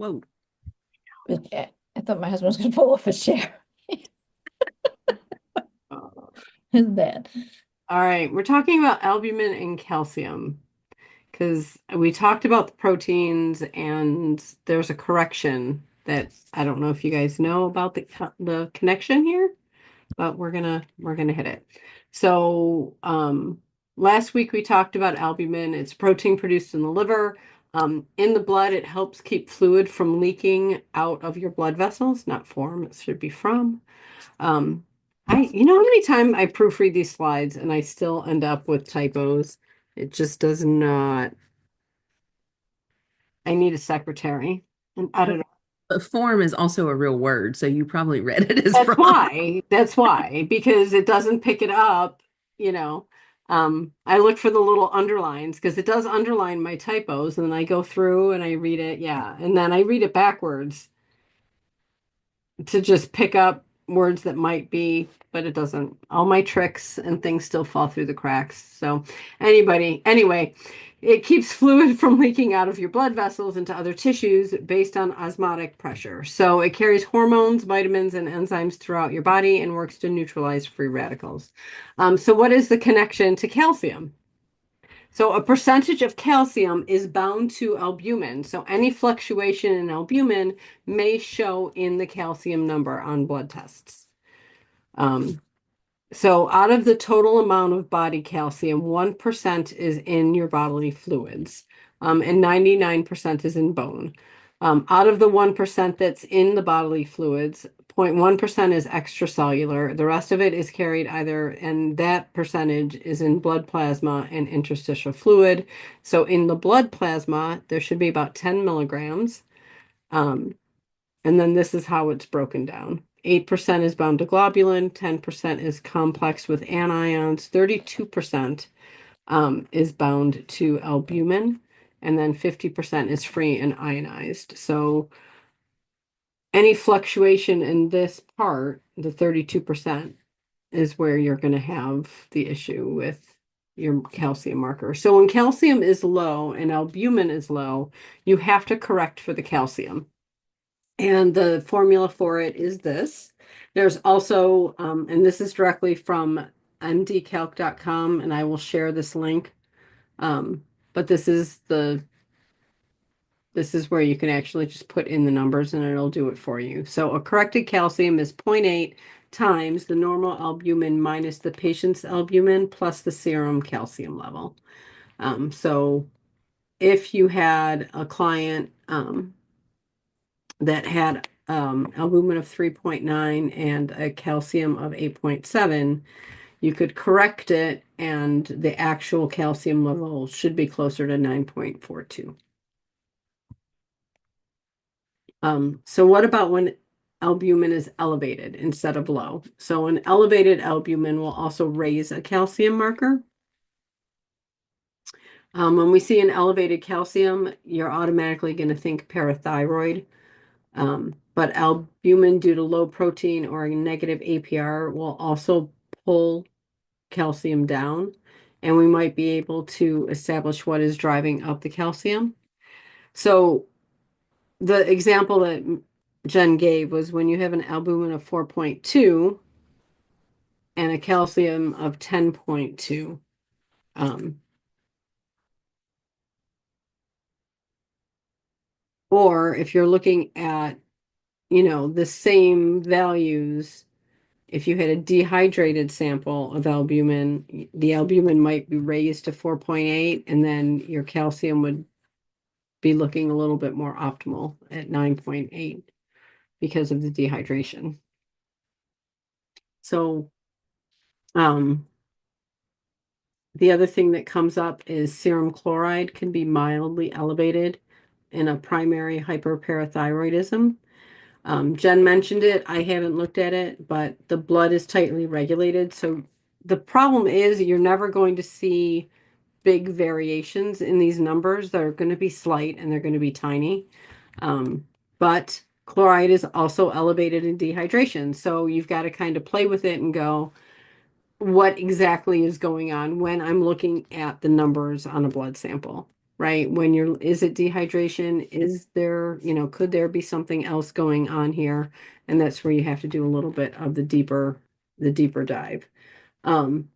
Whoa. I thought my husband was going to fall off his chair. All It's bad. right, we're talking about albumin and calcium because we talked about the proteins and there's a correction that I don't know if you guys know about the connection here, but we're gonna hit it. So last week we talked about albumin. It's protein produced in the liver. In the blood, it helps keep fluid from leaking out of your blood vessels, not from, it should be from. Um, you know how many times I proofread these slides and I still end up with typos? It just does not. I need a secretary, an editor. But form is also a real word, so you probably read it as That's from. why. That's why, because it doesn't pick it up, you know. I look for the little underlines because it does underline my typos, and then I go through and I read it, yeah, and then I read it backwards to just pick up words that might be, but it doesn't. All my tricks and things still fall through the cracks. So, anyway, it keeps fluid from leaking out of your blood vessels into other tissues based on osmotic pressure. So, it carries hormones, vitamins, and enzymes throughout your body and works to neutralize free radicals. So, what is the connection to calcium? So a percentage of calcium is bound to albumin. So any fluctuation in albumin may show in the calcium number on blood tests. Um, so out of the total amount of body calcium, 1% is in your bodily fluids, and 99% is in bone. Out of the 1% that's in the bodily fluids, 0.1% is extracellular. The rest of it is carried either, and that percentage is in blood plasma and interstitial fluid. So in the blood plasma, there should be about 10 milligrams. Um, and then this is how it's broken down. 8% is bound to globulin, 10% is complex with anions, 32% is bound to albumin, and then 50% is free and ionized. So any fluctuation in this part, the 32%, is where you're going to have the issue with your calcium marker. So when calcium is low and albumin is low, you have to correct for the calcium. And the formula for it is this. There's also, and this is directly from mdcalc.com, and I will share this link. But this is where you can actually just put in the numbers and it'll do it for you. So a corrected calcium is zero point 0.8 times the normal albumin minus the patient's albumin plus the serum calcium level. So if you had a client that had albumin of 3.9 and a calcium of 8.7, you could correct it and the actual calcium level should be closer to 9.42. So what about when albumin is elevated instead of low? So an elevated albumin will also raise a calcium marker. When we see an elevated calcium, you're automatically going to think parathyroid. But albumin, due to low protein or a negative APR, will also pull calcium down, and we might be able to establish what is driving up the calcium. So the example that Jen gave was when you have an albumin of 4.2 and a calcium of 10.2. Um, or if you're looking at, the same values, if you had a dehydrated sample of albumin, the albumin might be raised to 4.8, and then your calcium would be looking a little bit more optimal at 9.8 because of the dehydration. So, um, the other thing that comes up is serum chloride can be mildly elevated in a primary hyperparathyroidism. Jen mentioned it. I haven't looked at it, but the blood is tightly regulated. So the problem is you're never going to see big variations in these numbers. They're going to be slight and they're going to be tiny. But chloride is also elevated in dehydration. So you've got to kind of play with it and go, what exactly is going on when I'm looking at the numbers on a blood sample? right? When you're, is it dehydration? Is there, could there be something else going on here? And that's where you have to do a little bit of the deeper dive. Um,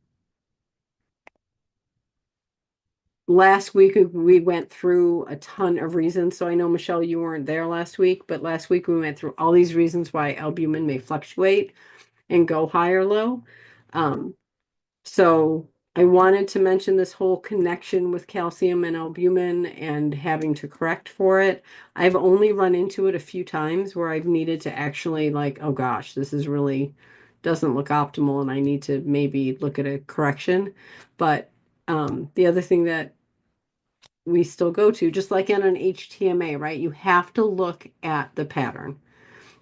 Last week we went through a ton of reasons. So I know, Michelle, you weren't there last week, but last week we went through all these reasons why albumin may fluctuate and go high or low. Um, so I wanted to mention this whole connection with calcium and albumin and having to correct for it. I've only run into it a few times where I've needed to actually like, oh gosh, this is really doesn't look optimal and I need to maybe look at a correction. But the other thing that we still go to, just like in an HTMA, right? You have to look at the pattern.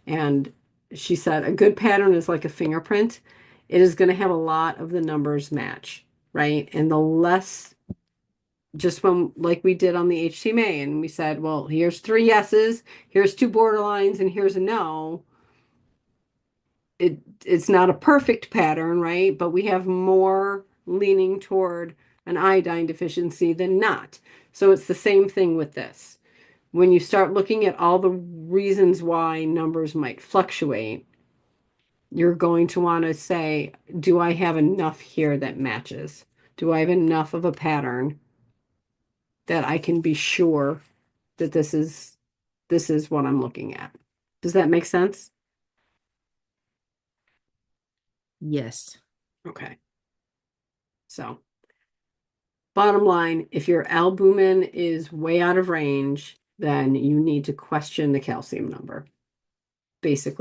And she said a good pattern is like a fingerprint. It is going to have a lot of the numbers match, right? And the less, just when, like we did on the HTMA, and we said, well, here's three yeses, here's two borderlines, and here's a no. It's not a perfect pattern, right? But we have more leaning toward an iodine deficiency than not. So it's the same thing with this. When you start looking at all the reasons why numbers might fluctuate, you're going to want to say, do I have enough here that matches? Do I have enough of a pattern that I can be sure that this is what I'm looking at? Does that make sense? Yes. Okay. So, bottom line, if your albumin is way out of range, then you need to question the calcium number, basically.